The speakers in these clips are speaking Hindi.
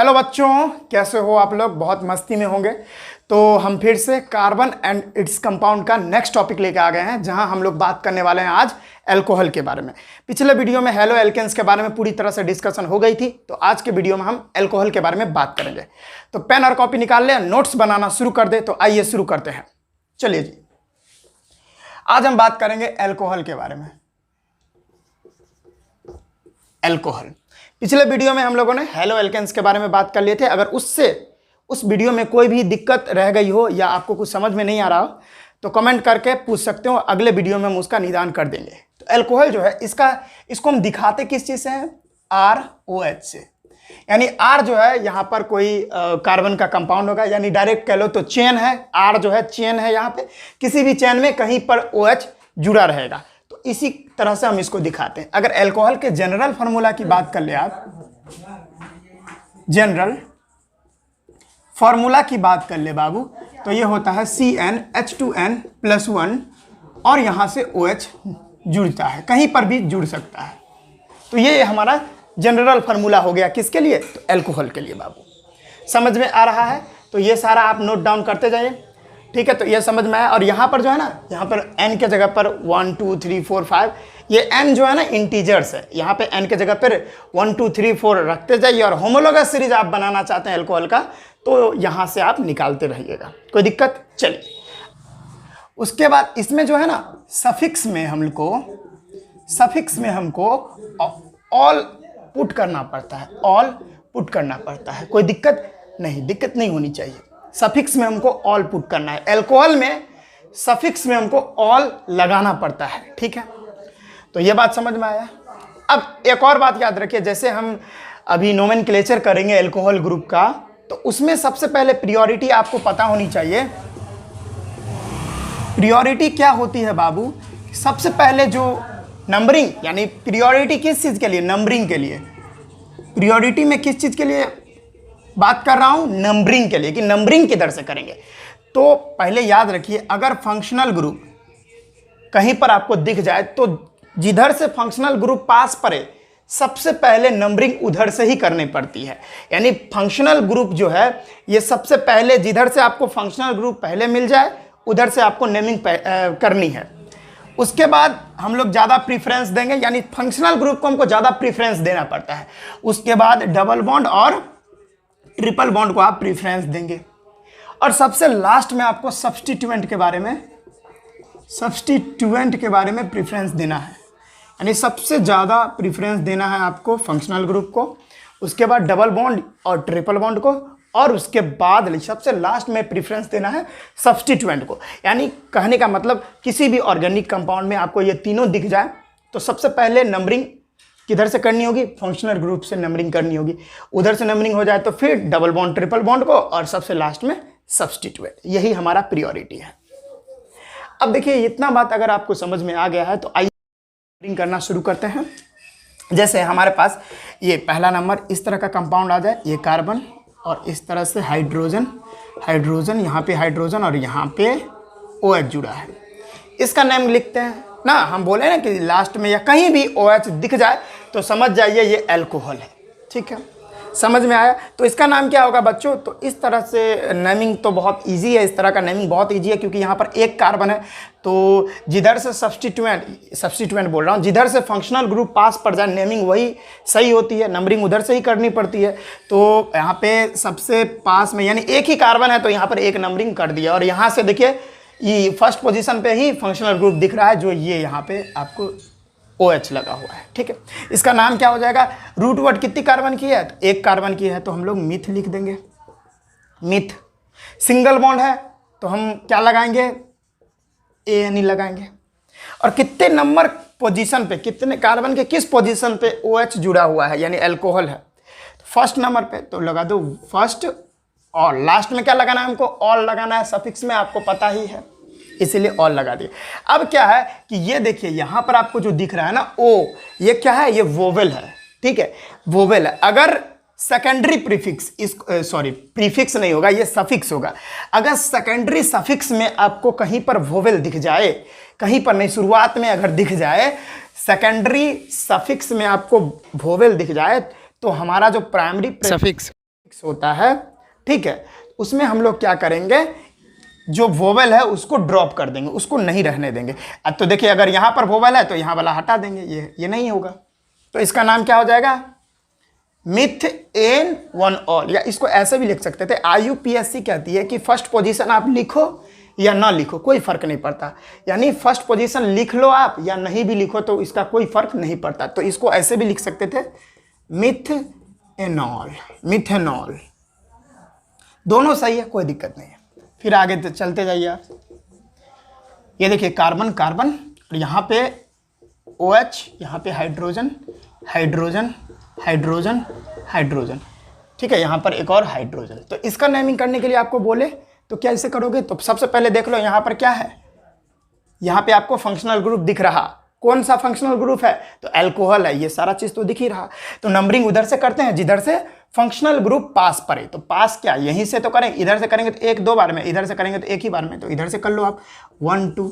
हेलो बच्चों, कैसे हो आप लोग? बहुत मस्ती में होंगे। तो हम फिर से कार्बन एंड इट्स कंपाउंड का नेक्स्ट टॉपिक लेके आ गए हैं, जहां हम लोग बात करने वाले हैं आज अल्कोहल के बारे में। पिछले वीडियो में हेलो एल्केन्स के बारे में पूरी तरह से डिस्कशन हो गई थी, तो आज के वीडियो में हम अल्कोहल के बारे में बात करेंगे। तो पेन और कॉपी निकाल ले, नोट्स बनाना शुरू कर दे। तो आइए शुरू करते हैं। चलिए जी, आज हम बात करेंगे अल्कोहल के बारे में। अल्कोहल, पिछले वीडियो में हम लोगों ने हेलो एल्केन्स के बारे में बात कर लिए थे। अगर उस वीडियो में कोई भी दिक्कत रह गई हो या आपको कुछ समझ में नहीं आ रहा हो तो कमेंट करके पूछ सकते हो, अगले वीडियो में हम उसका निदान कर देंगे। तो अल्कोहल जो है इसको हम दिखाते किस चीज़ से हैं? ROH से। यानी R जो है यहाँ पर कोई कार्बन का कंपाउंड होगा, यानी डायरेक्ट कह लो तो चेन है। R जो है चेन है, यहाँ पे किसी भी चेन में कहीं पर OH जुड़ा रहेगा। तो इसी तरह से हम इसको दिखाते हैं। अगर अल्कोहल के जनरल फार्मूला की बात कर ले आप, जनरल फार्मूला की बात कर ले बाबू, तो ये होता है CnH2n+1 और यहाँ से OH जुड़ता है, कहीं पर भी जुड़ सकता है। तो ये हमारा जनरल फार्मूला हो गया, किसके लिए? तो अल्कोहल के लिए बाबू। समझ में आ रहा है? तो ये सारा आप नोट डाउन करते जाइए, ठीक है। तो ये समझ में आया। और यहाँ पर जो है ना, यहाँ पर n के जगह पर 1 2 3 4 5, ये n जो है ना इंटीजर्स है। यहाँ पे n के जगह पर 1 2 3 4 रखते जाइए। और होमोलोगस सीरीज आप बनाना चाहते हैं अल्कोहल का, तो यहाँ से आप निकालते रहिएगा, कोई दिक्कत? चलिए, उसके बाद इसमें जो है ना सफिक्स में हमको ऑल पुट करना पड़ता है, ऑल पुट करना पड़ता है। कोई दिक्कत नहीं होनी चाहिए। सफिक्स में हमको ऑल पुट करना है। अल्कोहल में सफिक्स में हमको ऑल लगाना पड़ता है, ठीक है। तो ये बात समझ में आया। अब एक और बात याद रखिए, जैसे हम अभी नोमेनक्लेचर करेंगे अल्कोहल ग्रुप का, तो उसमें सबसे पहले प्रियोरिटी आपको पता होनी चाहिए। प्रियोरिटी क्या होती है बाबू? सबसे पहले जो नंबरिंग, यानी प्रियोरिटी किस चीज़ के लिए? नंबरिंग के लिए। प्रियोरिटी में किस चीज़ के लिए बात कर रहा हूं? नंबरिंग के लिए, कि नंबरिंग किधर से करेंगे। तो पहले याद रखिए, अगर फंक्शनल ग्रुप कहीं पर आपको दिख जाए तो जिधर से फंक्शनल ग्रुप पास पड़े सबसे पहले नंबरिंग उधर से ही करनी पड़ती है। यानी फंक्शनल ग्रुप जो है, ये सबसे पहले जिधर से आपको फंक्शनल ग्रुप पहले मिल जाए उधर से आपको नेमिंग करनी है। उसके बाद हम लोग ज़्यादा प्रीफरेंस देंगे, यानी फंक्शनल ग्रुप को हमको ज़्यादा प्रीफरेंस देना पड़ता है। उसके बाद डबल बॉन्ड और ट्रिपल बॉन्ड को आप प्रीफरेंस देंगे। और सबसे लास्ट में आपको सब्स्टिट्यूएंट के बारे में प्रीफरेंस देना है। यानी सबसे ज़्यादा प्रीफरेंस देना है आपको फंक्शनल ग्रुप को, उसके बाद डबल बॉन्ड और ट्रिपल बॉन्ड को, और उसके बाद सबसे लास्ट में प्रीफरेंस देना है सब्स्टिट्यूएंट को। यानी कहने का मतलब, किसी भी ऑर्गेनिक कंपाउंड में आपको ये तीनों दिख जाए तो सबसे पहले नंबरिंग किधर से करनी होगी? फंक्शनल ग्रुप से नंबरिंग करनी होगी। उधर से नंबरिंग हो जाए तो फिर डबल बॉन्ड ट्रिपल बॉन्ड को, और सबसे लास्ट में सब्स्टिट्यूएंट। यही हमारा प्रियोरिटी है। अब देखिए, इतना बात अगर आपको समझ में आ गया है तो आइए नंबरिंग करना शुरू करते हैं। जैसे हमारे पास ये पहला नंबर इस तरह का कंपाउंड आ जाए, ये कार्बन, और इस तरह से हाइड्रोजन, यहाँ पे हाइड्रोजन और यहाँ पे OH जुड़ा है। इसका नेम लिखते हैं ना। हम बोले ना कि लास्ट में या कहीं भी OH दिख जाए तो समझ जाइए ये अल्कोहल है, ठीक है। समझ में आया? तो इसका नाम क्या होगा बच्चों? तो इस तरह से नेमिंग तो बहुत इजी है। इस तरह का नेमिंग बहुत इजी है, क्योंकि यहाँ पर एक कार्बन है। तो जिधर से सब्स्टिट्यूएंट बोल रहा हूँ, जिधर से फंक्शनल ग्रुप पास पड़ जाए नेमिंग वही सही होती है, नंबरिंग उधर से ही करनी पड़ती है। तो यहाँ पे सबसे पास में, यानी एक ही कार्बन है तो यहाँ पर एक नंबरिंग कर दिया। और यहाँ से देखिए, ये फर्स्ट पोजीशन पे ही फंक्शनल ग्रुप दिख रहा है, जो ये यहाँ पे आपको OH लगा हुआ है, ठीक है। इसका नाम क्या हो जाएगा? रूट वर्ड कितनी कार्बन की है? तो एक कार्बन की है, तो हम लोग मिथ लिख देंगे, मिथ। सिंगल बॉन्ड है तो हम क्या लगाएंगे? ANE लगाएंगे। और कितने नंबर पोजीशन पे, कितने कार्बन के किस पोजीशन पे OH जुड़ा हुआ है, यानी अल्कोहल है? तो फर्स्ट नंबर पे, तो लगा दो फर्स्ट। और लास्ट में क्या लगाना है हमको? ऑल लगाना है। सफिक्स में आपको पता ही है, इसीलिए ऑल लगा दिए। अब क्या है कि ये देखिए, यहाँ पर आपको जो दिख रहा है ना O, ये क्या है? ये वोवेल है, ठीक है, वोवेल है। अगर सेकेंडरी प्रीफिक्स, प्रीफिक्स नहीं होगा, ये सफिक्स होगा। अगर सेकेंडरी सफिक्स में आपको कहीं पर वोवेल दिख जाए, कहीं पर नहीं, शुरुआत में अगर दिख जाए, सेकेंडरी सफिक्स में आपको वोवेल दिख जाए, तो हमारा जो प्राइमरी सफिक्स होता है, ठीक है, उसमें हम लोग क्या करेंगे, जो वोवेल है उसको ड्रॉप कर देंगे, उसको नहीं रहने देंगे। अब तो देखिए अगर यहाँ पर वोवेल है तो यहाँ वाला हटा देंगे, ये नहीं होगा, तो इसका नाम क्या हो जाएगा, मिथ एन वन ऑल। या इसको ऐसे भी लिख सकते थे, IUPAC कहती है कि फर्स्ट पोजीशन आप लिखो या ना लिखो कोई फर्क नहीं पड़ता, यानी फर्स्ट पोजीशन लिख लो आप या नहीं भी लिखो तो इसका कोई फर्क नहीं पड़ता। तो इसको ऐसे भी लिख सकते थे, मिथेनॉल, मिथेनॉल, दोनों सही है, कोई दिक्कत नहीं है। फिर आगे चलते जाइए आप, ये देखिए कार्बन कार्बन, और यहाँ पे OH, यहाँ पे हाइड्रोजन हाइड्रोजन हाइड्रोजन हाइड्रोजन, ठीक है, यहाँ पर एक और हाइड्रोजन। तो इसका नेमिंग करने के लिए आपको बोले तो क्या इसे करोगे, तो सबसे पहले देख लो यहाँ पर क्या है, यहाँ पे आपको फंक्शनल ग्रुप दिख रहा, कौन सा फंक्शनल ग्रुप है, तो अल्कोहल है, ये सारा चीज तो दिख ही रहा। तो नंबरिंग उधर से करते हैं जिधर से फंक्शनल ग्रुप पास पड़े, तो पास क्या यहीं से तो करें, इधर से करेंगे तो एक दो बार में, इधर से करेंगे तो एक ही बार में, तो इधर से कर लो आप 1 2।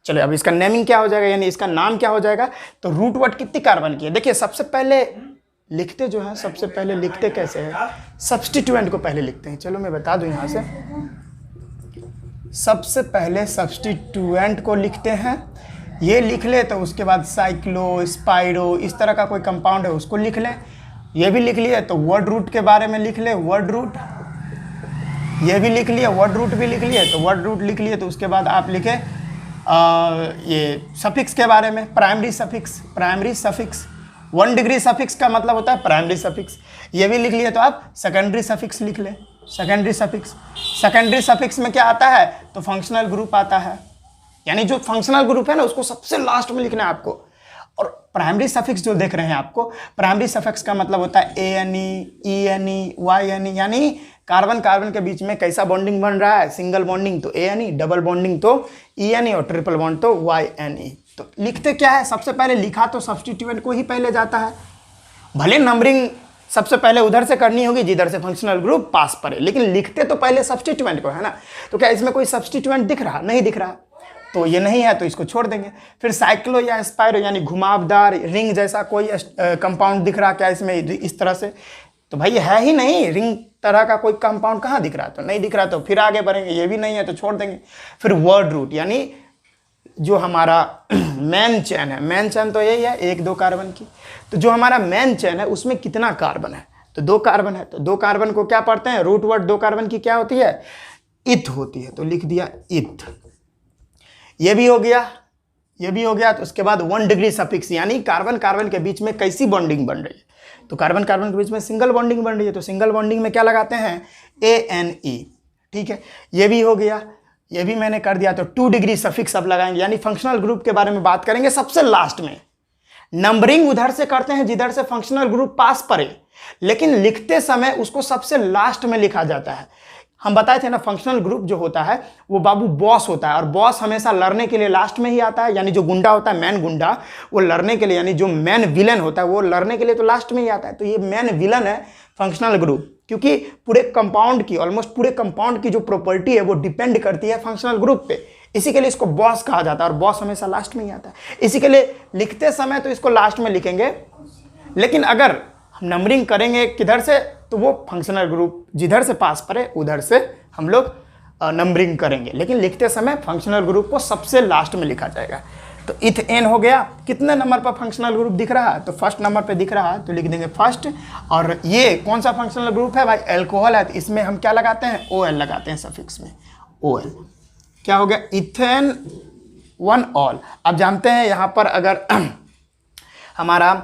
चलो अब इसका नेमिंग क्या हो जाएगा, यानी इसका नाम क्या हो जाएगा, तो रूट वर्ड कितनी कार्बन की है, देखिए सबसे पहले लिखते जो है, सबसे पहले लिखते कैसे है, सब्स्टिट्यूएंट को पहले लिखते हैं। चलो मैं बता दूं यहाँ से, सबसे पहले सब्स्टिट्यूएंट को लिखते हैं, ये लिख ले तो उसके बाद साइक्लो स्पाइरो इस तरह का कोई कंपाउंड है उसको लिख लें, ये भी लिख लिए तो वर्ड रूट के बारे में लिख ले, वर्ड रूट, ये भी लिख लिया, वर्ड रूट भी लिख लिए, तो वर्ड रूट लिख लिए तो उसके बाद आप लिखे ये सफिक्स के बारे में, primary suffix, primary suffix, 1 degree suffix का मतलब होता है प्राइमरी सफिक्स, ये भी लिख लिए तो आप सेकेंडरी सफिक्स लिख ले, सेकेंडरी सफिक्स। सेकेंडरी सफिक्स में क्या आता है, तो फंक्शनल ग्रुप आता है, यानी जो फंक्शनल ग्रुप है ना उसको सबसे लास्ट में लिखना है आपको। और प्राइमरी सफिक्स जो देख रहे हैं आपको, प्राइमरी सफिक्स का मतलब होता है ANE, ENE, YNE, यानी कार्बन कार्बन के बीच में कैसा बॉन्डिंग बन रहा है, सिंगल बॉन्डिंग तो ANE, डबल बॉन्डिंग तो ENE और ट्रिपल बॉन्ड तो YNE। तो लिखते क्या है, सबसे पहले लिखा तो सब्स्टिट्यूएंट को ही पहले जाता है, भले नंबरिंग सबसे पहले उधर से करनी होगी जिधर से फंक्शनल ग्रुप पास पड़े, लेकिन लिखते तो पहले सब्स्टिट्यूएंट को है ना। तो क्या इसमें कोई सब्स्टिट्यूएंट दिख रहा, नहीं दिख रहा, तो ये नहीं है तो इसको छोड़ देंगे। फिर साइक्लो या स्पाइरो यानी घुमावदार रिंग जैसा कोई कंपाउंड दिख रहा क्या इसमें इस तरह से, तो भाई है ही नहीं, रिंग तरह का कोई कंपाउंड कहाँ दिख रहा, तो नहीं दिख रहा, तो फिर आगे बढ़ेंगे, ये भी नहीं है तो छोड़ देंगे। फिर वर्ड रूट यानी जो हमारा मेन चेन है, मेन चेन तो यही है 1 2 कार्बन की, तो जो हमारा मेन चेन है उसमें कितना कार्बन है, तो 2 कार्बन है, तो 2 कार्बन को क्या पढ़ते हैं, रूट वर्ड 2 कार्बन की क्या होती है, इथ होती है, तो लिख दिया इथ। ये भी हो गया, ये भी हो गया, तो उसके बाद 1 डिग्री सफिक्स यानी कार्बन कार्बन के बीच में कैसी बॉन्डिंग बन रही है, तो कार्बन कार्बन के बीच में सिंगल बॉन्डिंग बन रही है, तो सिंगल बॉन्डिंग में क्या लगाते हैं, ANE, ठीक है। ये भी हो गया, ये भी मैंने कर दिया, तो 2 डिग्री सफिक्स अब लगाएंगे, यानी फंक्शनल ग्रुप के बारे में बात करेंगे सबसे लास्ट में। नंबरिंग उधर से करते हैं जिधर से फंक्शनल ग्रुप पास पड़े, लेकिन लिखते समय उसको सबसे लास्ट में लिखा जाता है। हम बताए थे ना फंक्शनल ग्रुप जो होता है वो बाबू बॉस होता है, और बॉस हमेशा लड़ने के लिए लास्ट में ही आता है, यानी जो गुंडा होता है मैन गुंडा वो लड़ने के लिए, यानी जो मैन विलन होता है वो लड़ने के लिए तो लास्ट में ही आता है। तो ये मैन विलन है फंक्शनल ग्रुप, क्योंकि पूरे कंपाउंड की, ऑलमोस्ट पूरे कंपाउंड की जो प्रॉपर्टी है वो डिपेंड करती है फंक्शनल ग्रुप पे, इसी के लिए इसको बॉस कहा जाता है, और बॉस हमेशा लास्ट में ही आता है। इसी के लिए लिखते समय तो इसको लास्ट में लिखेंगे, लेकिन अगर हम नंबरिंग करेंगे किधर से, तो वो फंक्शनल ग्रुप जिधर से पास पड़े उधर से हम लोग नंबरिंग करेंगे, लेकिन लिखते समय फंक्शनल ग्रुप को सबसे लास्ट में लिखा जाएगा। तो इथेन हो गया, कितने नंबर पर फंक्शनल ग्रुप दिख रहा है, तो फर्स्ट नंबर पे दिख रहा है, तो लिख देंगे फर्स्ट। और ये कौन सा फंक्शनल ग्रुप है भाई, अल्कोहल है, तो इसमें हम क्या लगाते हैं, OL लगाते हैं सफिक्स में, OL। क्या हो गया, इथेन 1 ऑल। अब जानते हैं यहाँ पर अगर हमारा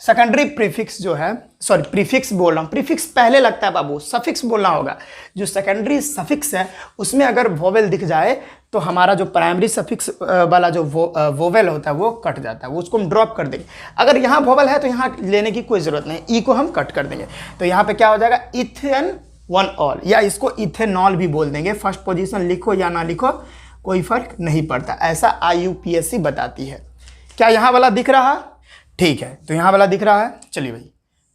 सेकेंडरी प्रीफिक्स जो है, सॉरी प्रीफिक्स बोल रहा हूँ, प्रीफिक्स पहले लगता है बाबू, सफिक्स बोलना होगा। जो सेकेंडरी सफिक्स है उसमें अगर वोवेल दिख जाए तो हमारा जो प्राइमरी सफिक्स वाला जो वोवेल होता है वो कट जाता है, वो उसको हम ड्रॉप कर देंगे। अगर यहाँ वोवेल है तो यहाँ लेने की कोई ज़रूरत नहीं, ई को हम कट कर देंगे, तो यहाँ पे क्या हो जाएगा, इथेन 1 ऑल, या इसको इथेनॉल भी बोल देंगे। फर्स्ट पोजीशन लिखो या ना लिखो कोई फर्क नहीं पड़ता, ऐसा IUPAC बताती है। क्या यहाँ वाला दिख रहा, ठीक है, तो यहाँ वाला दिख रहा है। चलिए भाई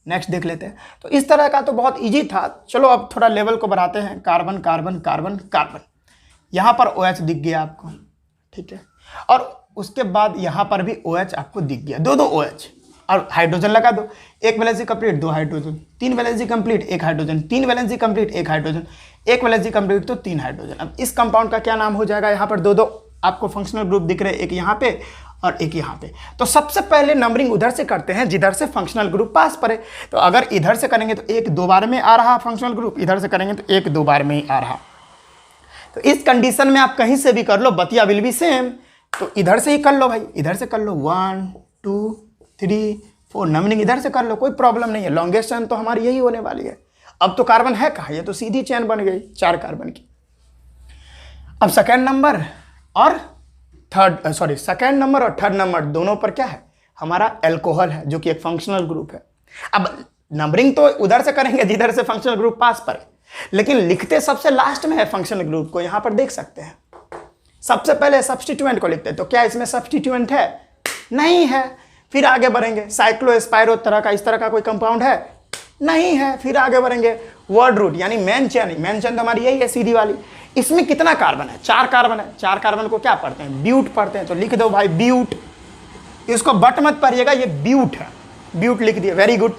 नेक्स्ट देख लेते हैं। तो इस तरह का तो बहुत इजी था, चलो अब थोड़ा लेवल को बढ़ाते हैं। कार्बन कार्बन कार्बन कार्बन, यहाँ पर OH दिख गया आपको, ठीक है, और उसके बाद यहाँ पर भी OH आपको दिख गया, 2 2 OH। और हाइड्रोजन लगा दो, एक वैलेंसी कंप्लीट, दो हाइड्रोजन, तीन वैलेंसी कंप्लीट, एक हाइड्रोजन, तीन वैलेंसी कंप्लीट, एक हाइड्रोजन, एक वैलेंसी कंप्लीट तो तीन हाइड्रोजन। अब इस कंपाउंड का क्या नाम हो जाएगा? यहाँ पर दो दो आपको फंक्शनल ग्रुप दिख रहे हैं, एक यहाँ पे और एक यहाँ पे। तो सबसे पहले नंबरिंग उधर से करते हैं जिधर से फंक्शनल ग्रुप पास पड़े। तो अगर इधर से करेंगे तो एक दो बार में आ रहा फंक्शनल ग्रुप, इधर से करेंगे तो एक दो बार में ही आ रहा। तो इस कंडीशन में आप कहीं से भी कर लो, बतिया विल बी सेम। तो इधर से ही कर लो भाई, इधर से कर लो, 1 2 3 4 नंबरिंग इधर से कर लो, कोई प्रॉब्लम नहीं है। लॉन्गेस्ट चेन तो हमारी यही होने वाली है। अब तो कार्बन है कहाँ, ये तो सीधी चेन बन गई 4 कार्बन की। अब सेकेंड नंबर और सेकेंड नंबर और थर्ड नंबर दोनों पर क्या है? हमारा एल्कोहल है, जो कि एक फंक्शनल ग्रुप है। अब नंबरिंग तो उधर से करेंगे जिधर से फंक्शनल ग्रुप पास पर, लेकिन लिखते सबसे लास्ट में है फंक्शनल ग्रुप को। यहां पर देख सकते हैं सबसे पहले सब्स्टिट्यूएंट को लिखते हैं। तो क्या इसमें सब्स्टिट्यूएंट है? नहीं है। फिर आगे बढ़ेंगे, साइक्लोस्पाइरो तरह का, इस तरह का कोई कंपाउंड है? नहीं है। फिर आगे बढ़ेंगे, वर्ड रूट यानी मेन चेन। मेन चेन तो हमारी यही है सीधी वाली। इसमें कितना कार्बन है? 4 कार्बन है। 4 कार्बन को क्या पढ़ते हैं? ब्यूट पढ़ते हैं। तो लिख दो भाई ब्यूट, इसको बट मत पढ़िएगा, ये ब्यूट है, ब्यूट लिख दिया, वेरी गुड।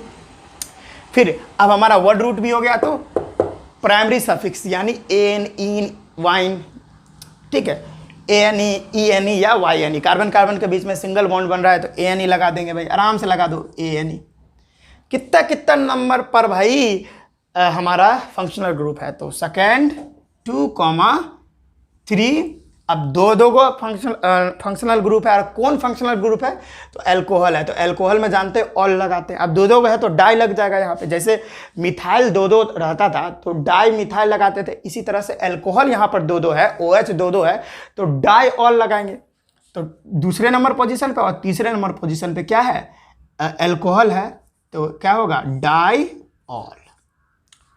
फिर अब हमारा वर्ड रूट भी हो गया, तो प्राइमरी सफिक्स यानी एन इन वाइन, ठीक है, एन ई या Y N E. Carbon carbon के बीच में सिंगल बॉन्ड बन रहा है तो ए एन ई लगा देंगे भाई, आराम से लगा दो ए एन ई। कितना कितना नंबर पर भाई हमारा फंक्शनल ग्रुप है? तो सेकेंड 2,3। अब दो दो को फंक्शनल ग्रुप है। और कौन फंक्शनल ग्रुप है? तो एल्कोहल है। तो एल्कोहल में जानते हैं ऑल लगाते हैं। अब दो दो है तो डाई लग जाएगा यहाँ पे। जैसे मिथाइल दो दो रहता था तो डाई मिथाइल लगाते थे, इसी तरह से एल्कोहल यहाँ पर दो दो है, OH दो दो है तो डाई ऑल लगाएंगे। तो दूसरे नंबर पोजीशन पे और तीसरे नंबर पोजीशन पे क्या है? एल्कोहल है, तो क्या होगा? डाई ऑल,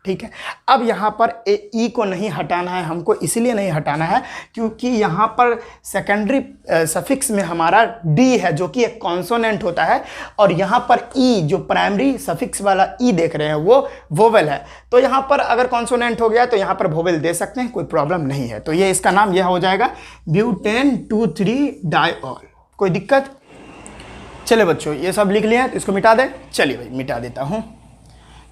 ठीक है। अब यहाँ पर ई को नहीं हटाना है हमको, इसलिए नहीं हटाना है क्योंकि यहाँ पर सेकेंडरी सफिक्स में हमारा डी है जो कि एक कॉन्सोनेंट होता है, और यहाँ पर ई जो प्राइमरी सफिक्स वाला ई देख रहे हैं वो वोवेल है। तो यहाँ पर अगर कॉन्सोनेंट हो गया तो यहाँ पर वोवेल दे सकते हैं, कोई प्रॉब्लम नहीं है। तो ये इसका नाम यह हो जाएगा ब्यूटेन 2,3 डाइऑल। कोई दिक्कत? चले बच्चों, ये सब लिख लिया तो इसको मिटा दें। चलिए भाई मिटा देता हूँ।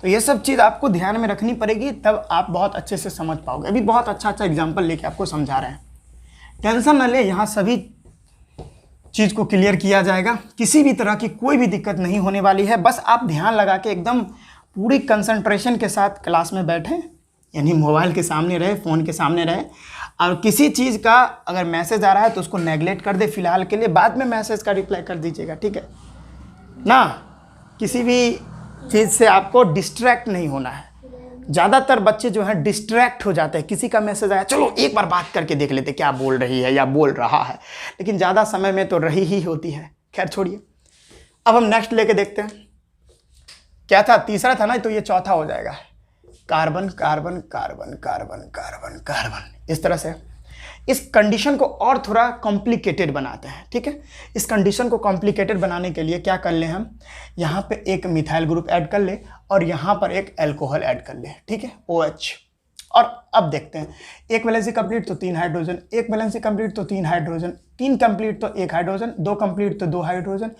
तो ये सब चीज़ आपको ध्यान में रखनी पड़ेगी, तब आप बहुत अच्छे से समझ पाओगे। अभी बहुत अच्छा अच्छा एग्जाम्पल लेके आपको समझा रहे हैं, टेंशन न ले। यहाँ सभी चीज़ को क्लियर किया जाएगा, किसी भी तरह की कोई भी दिक्कत नहीं होने वाली है। बस आप ध्यान लगा के एकदम पूरी कंसंट्रेशन के साथ क्लास में बैठें, यानी मोबाइल के सामने रहे, फ़ोन के सामने रहे। और किसी चीज़ का अगर मैसेज आ रहा है तो उसको नेगलेक्ट कर दे फिलहाल के लिए, बाद में मैसेज का रिप्लाई कर दीजिएगा, ठीक है ना। किसी भी चीज़ से आपको डिस्ट्रैक्ट नहीं होना है। ज़्यादातर बच्चे जो हैं डिस्ट्रैक्ट हो जाते हैं, किसी का मैसेज आया चलो एक बार बात करके देख लेते क्या बोल रही है या बोल रहा है, लेकिन ज़्यादा समय में तो रही ही होती है। खैर छोड़िए, अब हम नेक्स्ट लेके देखते हैं। क्या था? तीसरा था ना, तो ये चौथा हो जाएगा। Carbon carbon carbon carbon carbon carbon, इस तरह से इस कंडीशन को और थोड़ा कॉम्प्लिकेटेड बनाते हैं, ठीक है। इस कंडीशन को कॉम्प्लिकेटेड बनाने के लिए क्या कर ले, हम यहाँ पे एक मिथाइल ग्रुप ऐड कर ले और यहाँ पर एक अल्कोहल ऐड कर ले, ठीक है, OH। और अब देखते हैं, एक वैलेंसी कंप्लीट तो 3 हाइड्रोजन, एक वैलेंसी कंप्लीट तो 3 हाइड्रोजन, 3 कंप्लीट तो 1 हाइड्रोजन, 2 कंप्लीट तो 2 हाइड्रोजन,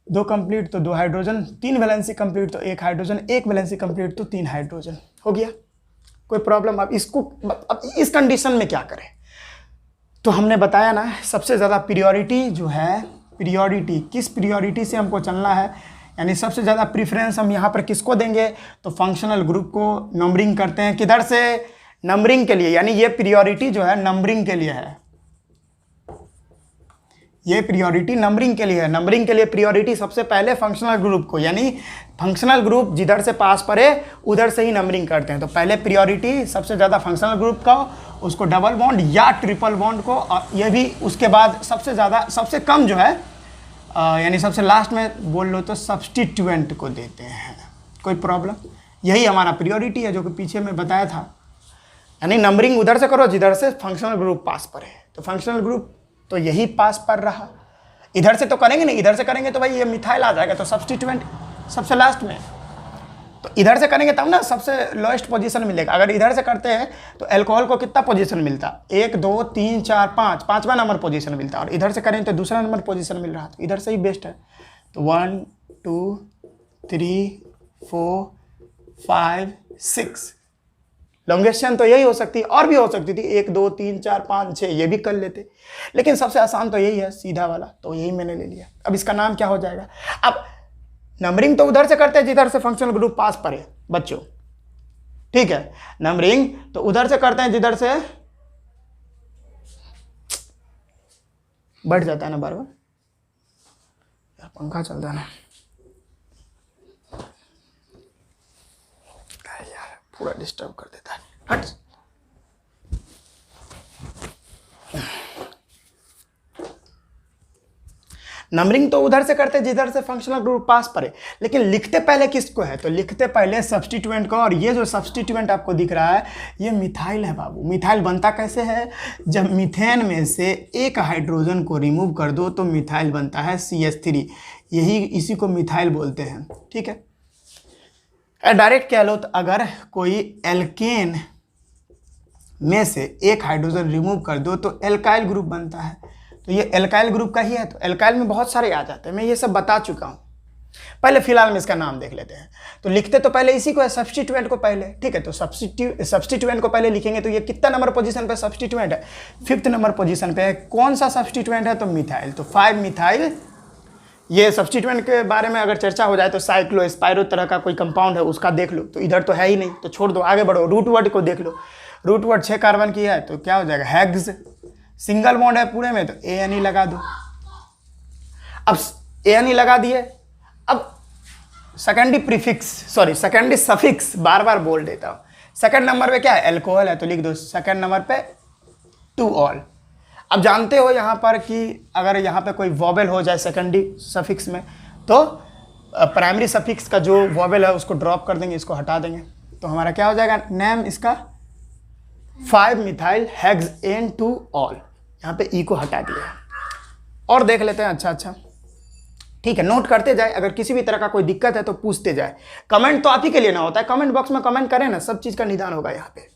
2 कंप्लीट तो 2 हाइड्रोजन, 3 वैलेंसी कंप्लीट तो 1 हाइड्रोजन, 1 वैलेंसी कंप्लीट तो 3 हाइड्रोजन। हो गया, कोई प्रॉब्लम? अब इसको, अब इस कंडीशन में क्या करें? तो हमने बताया ना, सबसे ज़्यादा प्रियोरिटी जो है, प्रियोरिटी किस प्रियोरिटी से हमको चलना है, यानी सबसे ज़्यादा प्रीफरेंस हम यहाँ पर किसको देंगे? तो फंक्शनल ग्रुप को नंबरिंग करते हैं। किधर से? नंबरिंग के लिए, यानी ये प्रियोरिटी जो है नंबरिंग के लिए है। ये प्रियोरिटी नंबरिंग के लिए है। नंबरिंग के लिए प्रियोरिटी सबसे पहले फंक्शनल ग्रुप को, यानी फंक्शनल ग्रुप जिधर से पास पड़े उधर से ही नंबरिंग करते हैं। तो पहले प्रियोरिटी सबसे ज़्यादा फंक्शनल ग्रुप का, उसको डबल बॉन्ड या ट्रिपल बॉन्ड को, और ये भी उसके बाद सबसे ज़्यादा, सबसे कम जो है यानी सबसे लास्ट में बोल लो तो सब्स्टिट्यूएंट को देते हैं। कोई प्रॉब्लम? यही हमारा प्रियोरिटी है जो कि पीछे में बताया था, यानी नंबरिंग उधर से करो जिधर से फंक्शनल ग्रुप पास पड़े। तो फंक्शनल ग्रुप तो यही पास पर रहा। इधर से तो करेंगे नहीं, इधर से करेंगे तो भाई ये मिथाइल आ जाएगा, तो सब्स्टिट्यूएंट सबसे लास्ट में। तो इधर से करेंगे तब ना सबसे लोएस्ट पोजीशन मिलेगा। अगर इधर से करते हैं तो अल्कोहल को कितना पोजीशन मिलता? 1 2 3 4 5, 5वां नंबर पोजीशन मिलता, और इधर से करें तो दूसरा नंबर पोजीशन मिल रहा। तो इधर से ही बेस्ट है। तो 1 2 3 4 5 6। लॉन्गेस्ट चेन तो यही हो सकती है, और भी हो सकती थी 1 2 3 4 5 6, ये भी कर लेते, लेकिन सबसे आसान तो यही है सीधा वाला, तो यही मैंने ले लिया। अब इसका नाम क्या हो जाएगा? अब नंबरिंग तो उधर से करते हैं जिधर से फंक्शनल ग्रुप पास पड़े बच्चों, ठीक है। नंबरिंग तो उधर से करते हैं जिधर से बढ़ जाता है ना, बार बार यार पंखा चलता है ना यार, पूरा डिस्टर्ब कर देता है। हट। नंबरिंग तो उधर से करते जिधर से फंक्शनल ग्रुप पास पड़े, लेकिन लिखते पहले किसको है? तो लिखते पहले सब्स्टिट्यूएंट को। और ये जो सब्स्टिट्यूएंट आपको दिख रहा है ये मिथाइल है बाबू। मिथाइल बनता कैसे है? जब मीथेन में से एक हाइड्रोजन को रिमूव कर दो तो मिथाइल बनता है CH3, यही इसी को मिथाइल बोलते हैं, ठीक है। डायरेक्ट कह लो तो अगर कोई एल्केन में से एक हाइड्रोजन रिमूव कर दो तो एल्काइल ग्रुप बनता है, तो ये एल्काइल ग्रुप का ही है। तो एल्काइल में बहुत सारे आ जाते हैं, मैं ये सब बता चुका हूँ। पहले फिलहाल में इसका नाम देख लेते हैं। तो लिखते तो पहले इसी को है, सब्स्टिट्यूएंट को पहले, ठीक है। तो सब्स्टिट्यूएंट को पहले लिखेंगे तो ये कितना नंबर पोजीशन पे सब्स्टिट्यूएंट है? 5th नंबर पोजीशन पे है। कौन सा सब्स्टिट्यूएंट है? तो मिथाइल। तो 5 मिथाइल। ये सब्स्टिट्यूएंट के बारे में अगर चर्चा हो जाए तो साइक्लो स्पाइरो तरह का कोई कंपाउंड है उसका देख लो, तो इधर तो है ही नहीं, तो छोड़ दो, आगे बढ़ो। रूट वर्ड को देख लो, रूट वर्ड 6 कार्बन की है तो क्या हो जाएगा? हेक्स। सिंगल बॉन्ड है पूरे में तो ANE लगा दो। अब ANE लगा दिए, अब secondary prefix, sorry secondary suffix बार बार बोल देता हूँ। सेकंड नंबर पे क्या है? अल्कोहल है, तो लिख दो सेकंड नंबर पे 2 ऑल। अब जानते हो यहाँ पर कि अगर यहाँ पे कोई वॉवेल हो जाए सेकेंडरी सफिक्स में तो प्राइमरी सफिक्स का जो वॉवेल है उसको ड्रॉप कर देंगे, इसको हटा देंगे, तो हमारा क्या हो जाएगा? नेम इसका 5 मिथाइल हेक्सेन 2 ऑल। यहाँ पे ई को हटा दिया और देख लेते हैं। अच्छा ठीक है, नोट करते जाए, अगर किसी भी तरह का कोई दिक्कत है तो पूछते जाए। कमेंट तो आप ही के लिए ना होता है, कमेंट बॉक्स में कमेंट करें ना, सब चीज़ का निदान होगा यहाँ पे।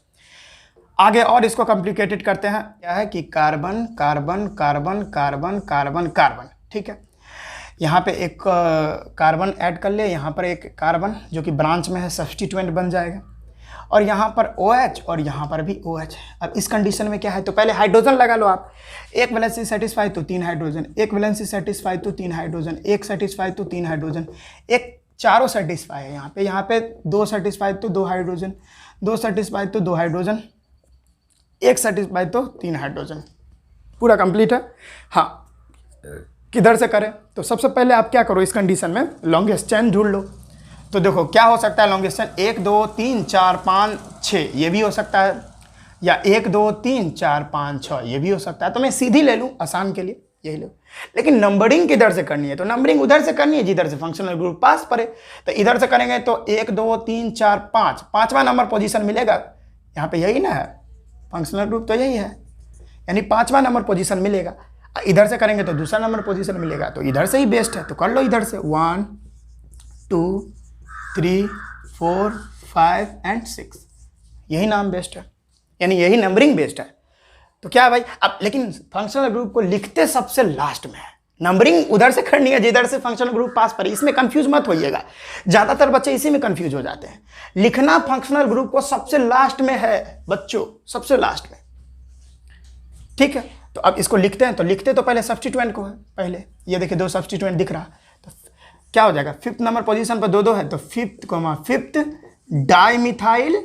आगे और इसको कॉम्प्लिकेटेड करते हैं। क्या है कि carbon carbon carbon carbon carbon carbon, ठीक है। यहाँ पे एक कार्बन ऐड कर ले, यहाँ पर एक कार्बन जो कि ब्रांच में है सब्स्टिट्यूएंट बन जाएगा, और यहाँ पर OH और यहाँ पर भी OH है। अब इस कंडीशन में क्या है? तो पहले हाइड्रोजन लगा लो आप। एक वैलेंसी सेटिस्फाई तो 3 हाइड्रोजन, एक वैलेंसी सेटिस्फाई तो 3 हाइड्रोजन, एक सेटिस्फाई तो 3 हाइड्रोजन, एक चारों सेटिस्फाई है यहाँ पे 2 सेटिस्फाई तो 2 हाइड्रोजन, 2 सेटिस्फाई तो 2 हाइड्रोजन, एक सेटिस्फाई तो 3 हाइड्रोजन, पूरा कंप्लीट है। हाँ, किधर से करें? तो सबसे पहले आप क्या करो, इस कंडीशन में लॉन्गेस्ट चेन ढूंढ लो। तो देखो क्या हो सकता है लॉन्गेस्ट चेन? 1 2 3 4 5 6 ये भी हो सकता है, या 1 2 3 4 5 6 ये भी हो सकता है। तो मैं सीधी ले लूँ आसान के लिए, यही लो। लेकिन नंबरिंग किधर से करनी है? तो नंबरिंग उधर से करनी है जिधर से फंक्शनल ग्रुप पास पड़े। तो इधर से करेंगे तो 1 2 3 4 5, 5वां नंबर पोजीशन मिलेगा। यहाँ पे यही ना है, फंक्शनल ग्रुप तो यही है, यानी 5वां नंबर पोजीशन मिलेगा। इधर से करेंगे तो दूसरा नंबर पोजीशन मिलेगा, तो इधर से ही बेस्ट है, तो कर लो इधर से। 1 2 3 4 5 एंड 6, यही नाम बेस्ट है, यानी यही नंबरिंग बेस्ट है। तो क्या है भाई? अब लेकिन फंक्शनल ग्रुप को लिखते सबसे लास्ट में है, नंबरिंग उधर से करनी है जिधर से फंक्शनल ग्रुप पास पड़े। इसमें कंफ्यूज मत होइएगा, ज्यादातर बच्चे इसी में कंफ्यूज हो जाते हैं। लिखना फंक्शनल ग्रुप को सबसे लास्ट में है बच्चों, सबसे लास्ट में, ठीक है। तो अब इसको लिखते हैं, तो लिखते तो पहले सब्स्टिट्यूएंट को है पहले। ये देखिए 2 सब्स्टिट्यूएंट दिख रहा, तो क्या हो जाएगा? 5th नंबर पोजीशन पर 2 है, तो 5th डाई मिथाइल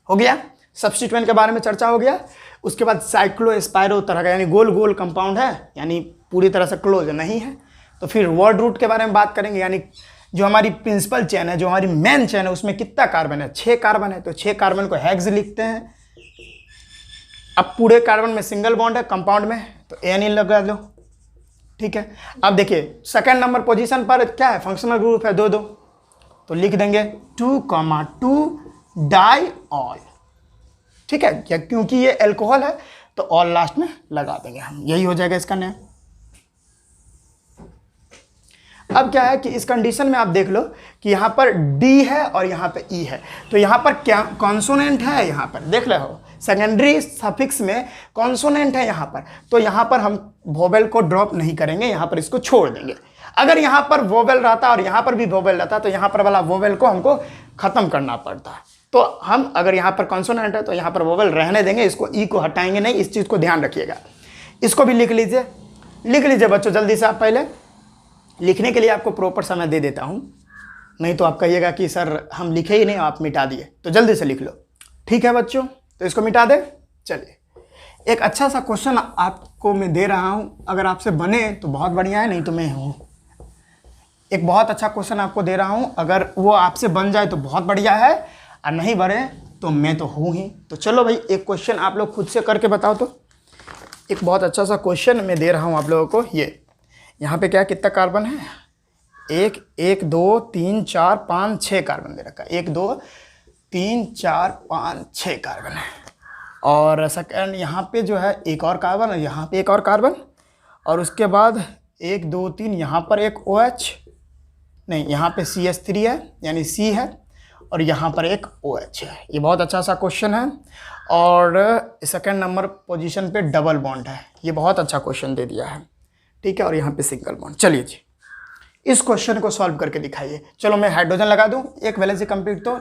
हो गया। सब्स्टिट्यूएंट के बारे में चर्चा हो गया। उसके बाद साइक्लो स्पाइरो तरह का, यानी गोल गोल कंपाउंड है, यानी पूरी तरह से क्लोज नहीं है। तो फिर वर्ड रूट के बारे में बात करेंगे, यानी जो हमारी प्रिंसिपल चेन है, जो हमारी मेन चेन है, उसमें कितना कार्बन है? 6 कार्बन है, तो 6 कार्बन को हेक्स लिखते हैं। अब पूरे कार्बन में सिंगल बॉन्ड है, कंपाउंड में तो ANE लगा लो, ठीक है। अब देखिए सेकंड नंबर पोजीशन पर क्या है? फंक्शनल ग्रुप है 2 2, तो लिख देंगे 2,2 डाई ऑल, ठीक है। क्या? क्योंकि ये अल्कोहल है तो ऑल लास्ट में लगा देंगे हम, यही हो जाएगा इसका नेम। अब क्या है कि इस कंडीशन में आप देख लो कि यहाँ पर D है और यहाँ पे E है, तो यहाँ पर क्या कॉन्सोनेंट है? यहाँ पर देख रहे हो सेकेंडरी सफिक्स में कॉन्सोनेंट है यहाँ पर, तो यहाँ पर हम वोवेल को ड्रॉप नहीं करेंगे, यहाँ पर इसको छोड़ देंगे। अगर यहाँ पर वोवेल रहता और यहाँ पर भी वोवेल रहता तो यहाँ पर वाला वोवेल को हमको ख़त्म करना पड़ता। तो हम अगर यहाँ पर कॉन्सोनेंट है तो यहाँ पर वोवेल रहने देंगे, इसको ई को हटाएंगे नहीं, इस चीज़ को ध्यान रखिएगा। इसको भी लिख लीजिए बच्चों जल्दी से। आप पहले लिखने के लिए आपको प्रॉपर समय दे देता हूँ, नहीं तो आप कहिएगा कि सर हम लिखे ही नहीं, आप मिटा दिए। तो जल्दी से लिख लो, ठीक है बच्चों? तो इसको मिटा दे। चलिए, एक अच्छा सा क्वेश्चन आपको मैं दे रहा हूँ, अगर आपसे बने तो बहुत बढ़िया है, नहीं तो मैं हूँ। एक बहुत अच्छा क्वेश्चन आपको दे रहा हूँ, अगर वो आपसे बन जाए तो बहुत बढ़िया है, और नहीं बने तो मैं तो हूँ ही। तो चलो भाई, एक क्वेश्चन आप लोग खुद से करके बताओ। तो एक बहुत अच्छा सा क्वेश्चन मैं दे रहा हूँ आप लोगों को। ये यहाँ पे क्या कितना कार्बन है? 1 2 3 4 5 6 कार्बन दे रखा है। 1 2 3 4 5 6 कार्बन है। और सेकंड यहाँ पे जो है एक और कार्बन, और यहाँ पे एक और कार्बन, और उसके बाद 1 2 3 यहाँ पर एक OH, नहीं यहाँ पे CH3 है यानी C है, और यहाँ पर एक OH है। ये बहुत अच्छा सा क्वेश्चन है, और सेकंड नंबर पोजीशन पे डबल बॉन्ड है। ये बहुत अच्छा क्वेश्चन दे दिया है, ठीक है, और यहाँ पे सिंगल बॉन्ड। चलिए जी, इस क्वेश्चन को सॉल्व करके दिखाइए। चलो मैं हाइड्रोजन लगा दूँ। एक वैलेंसी कंप्लीट तो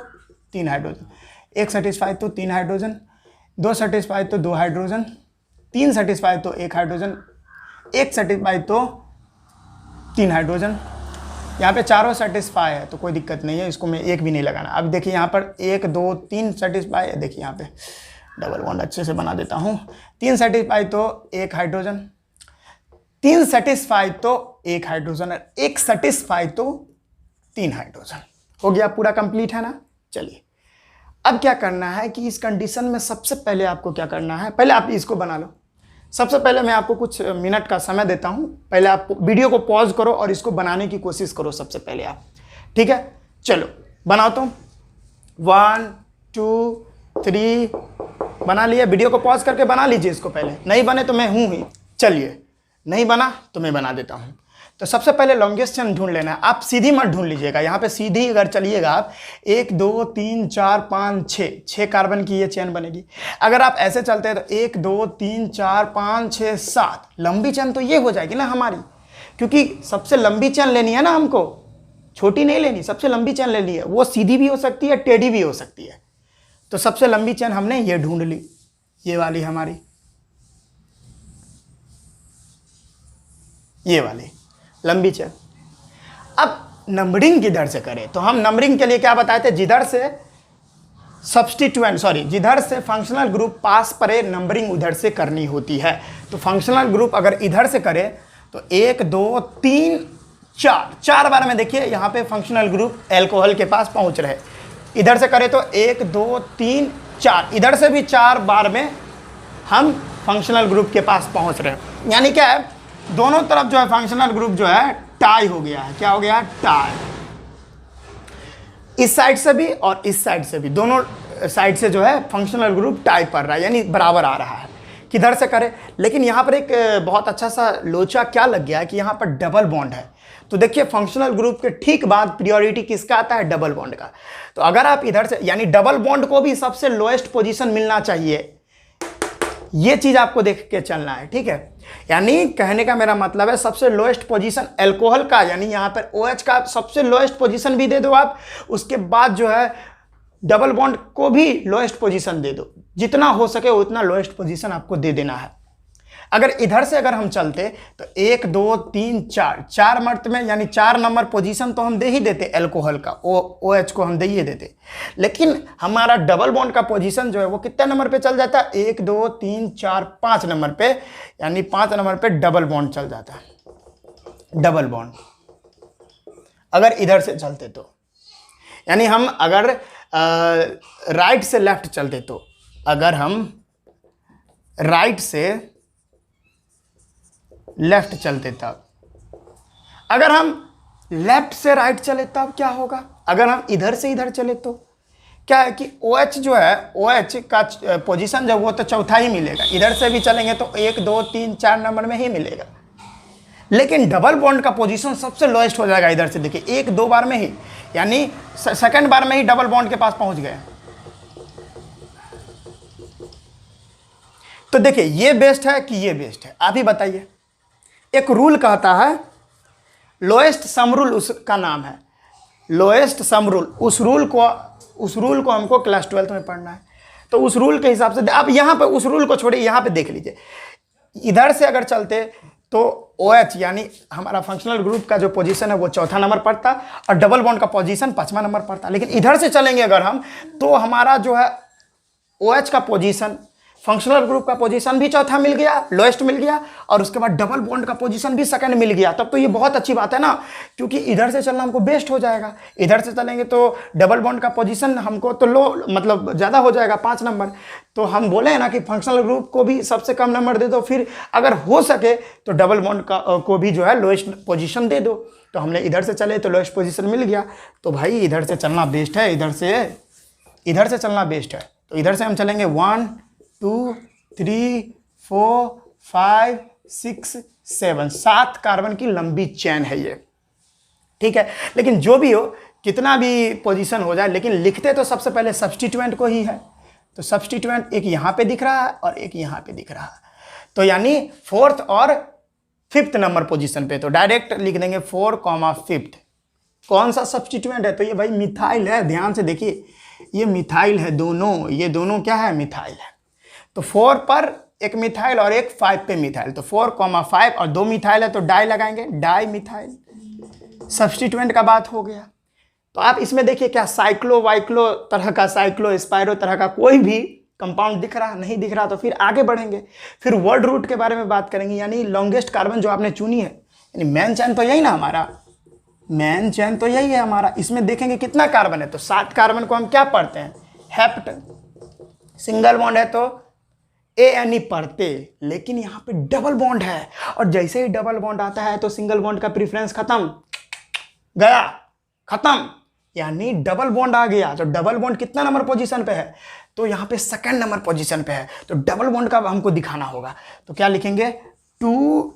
3 हाइड्रोजन, 1 सेटिस्फाई तो 3 हाइड्रोजन, 2 सेटिस्फाई तो 2 हाइड्रोजन, 3 सेटिस्फाई तो 1 हाइड्रोजन, 1 सेटिस्फाई तो 3 हाइड्रोजन। यहाँ पे चारों सेटिस्फाई है तो कोई दिक्कत नहीं है, इसको मैं एक भी नहीं लगाना। अब देखिए यहाँ पर 1 2 3 सेटिस्फाई है। देखिए यहाँ पे डबल बॉन्ड अच्छे से बना देता हूँ। 3 सेटिस्फाई तो 1 हाइड्रोजन, 3 सेटिस्फाई तो 1 हाइड्रोजन, और 1 सेटिस्फाई तो 3 हाइड्रोजन। हो गया, पूरा कंप्लीट है ना। चलिए, अब क्या करना है कि इस कंडीशन में सबसे पहले आपको क्या करना है, पहले आप इसको बना लो। सबसे पहले मैं आपको कुछ मिनट का समय देता हूं, पहले आप वीडियो को पॉज करो और इसको बनाने की कोशिश करो सबसे पहले आप, ठीक है? चलो बनाओ तो 1 2 3 बना लिया। वीडियो को पॉज करके बना लीजिए इसको पहले, नहीं बने तो मैं हूँ ही। चलिए, नहीं बना तो मैं बना देता हूँ। तो सबसे पहले लॉन्गेस्ट चेन ढूंढ लेना है। आप सीधी मत ढूंढ लीजिएगा, यहाँ पे सीधी अगर चलिएगा आप 1 2 3 4 5 6 कार्बन की ये चेन बनेगी। अगर आप ऐसे चलते हैं तो 1 2 3 4 5 6 7 लंबी चेन तो ये हो जाएगी ना हमारी, क्योंकि सबसे लंबी चेन लेनी है ना हमको, छोटी नहीं लेनी, सबसे लंबी चेन लेनी है। वो सीधी भी हो सकती है, टेढ़ी भी हो सकती है। तो सबसे लंबी चेन हमने ये ढूंढ ली, ये वाली हमारी, ये वाली लंबी चेन। अब नंबरिंग किधर से करें, तो हम नंबरिंग के लिए क्या बताए थे, जिधर से सब्स्टिट्यूएंट जिधर से फंक्शनल ग्रुप पास पड़े नंबरिंग उधर से करनी होती है। तो फंक्शनल ग्रुप अगर इधर से करे तो 1 2 3 4 बार में देखिए यहाँ पे फंक्शनल ग्रुप एल्कोहल के पास पहुँच रहे। इधर से करे तो 1 2 3 4, इधर से भी 4 बार में हम फंक्शनल ग्रुप के पास पहुँच रहे हैं। यानी क्या है, दोनों तरफ जो है फंक्शनल ग्रुप जो है टाई हो गया है। क्या हो गया? टाई। इस साइड से भी और इस साइड से भी, दोनों साइड से जो है फंक्शनल ग्रुप टाई पड़ रहा है, यानी बराबर आ रहा है। किधर से करे, लेकिन यहाँ पर एक बहुत अच्छा सा लोचा क्या लग गया है कि यहाँ पर डबल बॉन्ड है। तो देखिए फंक्शनल ग्रुप के ठीक बाद प्रियोरिटी किसका आता है? डबल बॉन्ड का। तो अगर आप इधर से, यानी डबल बॉन्ड को भी सबसे लोएस्ट पोजीशन मिलना चाहिए, ये चीज आपको देख के चलना है, ठीक है? यानी कहने का मेरा मतलब है सबसे लोएस्ट पोजीशन एल्कोहल का, यानी यहाँ पर OH का सबसे लोएस्ट पोजीशन भी दे दो आप, उसके बाद जो है डबल बॉन्ड को भी लोएस्ट पोजीशन दे दो, जितना हो सके उतना लोएस्ट पोजीशन आपको दे देना है। अगर इधर से अगर हम चलते तो 1 2 3 4 मर्त में, यानी 4 नंबर पोजीशन तो हम दे ही देते एल्कोहल का, OH को हम दे ही देते, लेकिन हमारा डबल बॉन्ड का पोजीशन जो है वो कितने नंबर पे चल जाता है? 1 2 3 4 5 नंबर पे, यानी 5 नंबर पे डबल बॉन्ड चल जाता है। डबल बॉन्ड अगर इधर से चलते तो, यानी हम अगर राइट से लेफ्ट चलते तो, अगर हम राइट से लेफ्ट चलते तब, अगर हम लेफ्ट से राइट चले तब क्या होगा? अगर हम इधर से इधर चले तो क्या है कि OH जो है, OH का पोजीशन जब वो तो चौथा ही मिलेगा, इधर से भी चलेंगे तो 1 2 3 4 नंबर में ही मिलेगा, लेकिन डबल बॉन्ड का पोजीशन सबसे लोएस्ट हो जाएगा इधर से। देखिए 1 2 बार में ही, यानी सेकंड बार में ही डबल बॉन्ड के पास पहुंच गए। तो देखिए ये बेस्ट है कि ये बेस्ट है, आप ही बताइए। एक रूल कहता है लोएस्ट सम रूल उसका नाम है, लोएस्ट सम रूल। उस रूल को हमको क्लास 12th में पढ़ना है। तो उस रूल के हिसाब से आप यहाँ पे उस रूल को छोड़िए, यहाँ पे देख लीजिए। इधर से अगर चलते तो OH यानी हमारा फंक्शनल ग्रुप का जो पोजीशन है वो चौथा नंबर पड़ता और डबल बॉन्ड का पोजीशन 5वां नंबर पड़ता। लेकिन इधर से चलेंगे अगर हम, तो हमारा जो है OH का पोजीशन, फंक्शनल ग्रुप का पोजीशन भी चौथा मिल गया, लोएस्ट मिल गया, और उसके बाद डबल बॉन्ड का पोजीशन भी सेकंड मिल गया। तब तो ये बहुत अच्छी बात है ना, क्योंकि इधर से चलना हमको बेस्ट हो जाएगा। इधर से चलेंगे तो डबल बॉन्ड का पोजीशन हमको तो लो मतलब ज़्यादा हो जाएगा, 5 नंबर। तो हम बोले ना कि फंक्शनल ग्रुप को भी सबसे कम नंबर दे दो, फिर अगर हो सके तो डबल बॉन्ड को भी जो है लोएस्ट पोजीशन दे दो। तो हमने इधर से चले तो लोएस्ट पोजीशन मिल गया। तो भाई इधर से चलना बेस्ट है, इधर से चलना बेस्ट है। तो इधर से हम चलेंगे 1 2 3 4 5 6 7, 7 कार्बन की लंबी चेन है ये, ठीक है। लेकिन जो भी हो, कितना भी पोजीशन हो जाए, लेकिन लिखते तो सबसे पहले सब्स्टिट्यूएंट को ही है। तो सब्स्टिट्यूएंट एक यहाँ पे दिख रहा है और एक यहाँ पे दिख रहा है, तो यानी 4th और 5th नंबर पोजीशन पे। तो डायरेक्ट लिख देंगे 4, 5th। कौन सा सब्स्टिट्यूएंट है? तो ये भाई मिथाइल है। ध्यान से देखिए, ये मिथाइल है दोनों, ये दोनों क्या है? मिथाइल है। तो 4 पर एक मिथाइल और एक 5 पे मिथाइल, तो 4, 5 और 2 मिथाइल है तो डाई लगाएंगे, डाई मिथाइल। सब्स्टिट्यूएंट का बात हो गया। तो आप इसमें देखिए क्या साइक्लो वाइक्लो तरह का, साइक्लो स्पायरो तरह का कोई भी कंपाउंड दिख रहा नहीं दिख रहा, तो फिर आगे बढ़ेंगे, फिर वर्ड रूट के बारे में बात करेंगे, यानी लॉन्गेस्ट कार्बन जो आपने चुनी है, यानी मेन चैन तो यही ना हमारा, मेन चैन तो यही है हमारा। इसमें देखेंगे कितना कार्बन है, तो 7 कार्बन को हम क्या पढ़ते हैं? हेप्ट। सिंगल बॉन्ड है तो ANE पढ़ते, लेकिन यहाँ पे डबल बॉन्ड है, और जैसे ही डबल बॉन्ड आता है तो सिंगल बॉन्ड का प्रेफरेंस खत्म, गया, खत्म, यानी डबल बॉन्ड आ गया। तो डबल बॉन्ड कितना नंबर पोजीशन पे है? तो यहाँ पे सेकंड नंबर पोजीशन पे है। तो डबल बॉन्ड का हमको दिखाना होगा, तो क्या लिखेंगे? 2,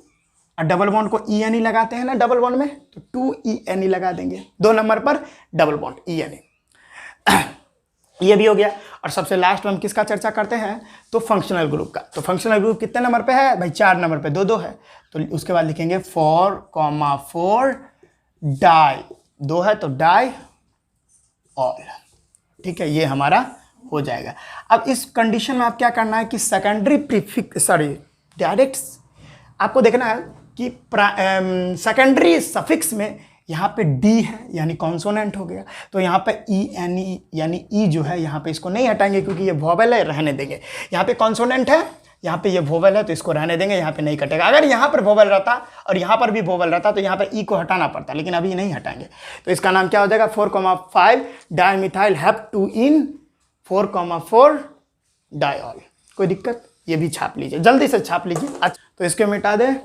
डबल बॉन्ड को ENE लगाते हैं ना डबल बॉन्ड में, तो 2 ENE लगा देंगे, 2 नंबर पर डबल बॉन्ड ENE। ये भी हो गया। और सबसे लास्ट में हम किसका चर्चा करते हैं? तो फंक्शनल ग्रुप का। तो फंक्शनल ग्रुप कितने नंबर पे है भाई? 4 नंबर पे, 2 है। तो उसके बाद लिखेंगे 4, 4 डाई, 2 है तो डाई ऑल, ठीक है, ये हमारा हो जाएगा। अब इस कंडीशन में आप क्या करना है कि सेकेंडरी प्रीफिक्स, डायरेक्ट आपको देखना है कि सेकेंडरी सफिक्स में यहाँ पे D है, यानी कॉन्सोनेंट हो गया। तो यहाँ पे ENE यानी E जो है, यहाँ पे इसको नहीं हटाएंगे क्योंकि ये वोवेल है, रहने देंगे। यहाँ पे कॉन्सोनेंट है, यहाँ पे ये वोवेल है, तो इसको रहने देंगे, यहाँ पे नहीं कटेगा। अगर यहाँ पर वोवेल रहता और यहाँ पर भी वोवेल रहता तो यहाँ पे E को हटाना पड़ता, लेकिन अभी नहीं हटाएंगे। तो इसका नाम क्या हो जाएगा? 4, 5 डाईमिथाइल हेप्टूइन 4, 4 डाइऑल। कोई दिक्कत? ये भी छाप लीजिए, जल्दी से छाप लीजिए। अच्छा, तो इसको मिटा दें।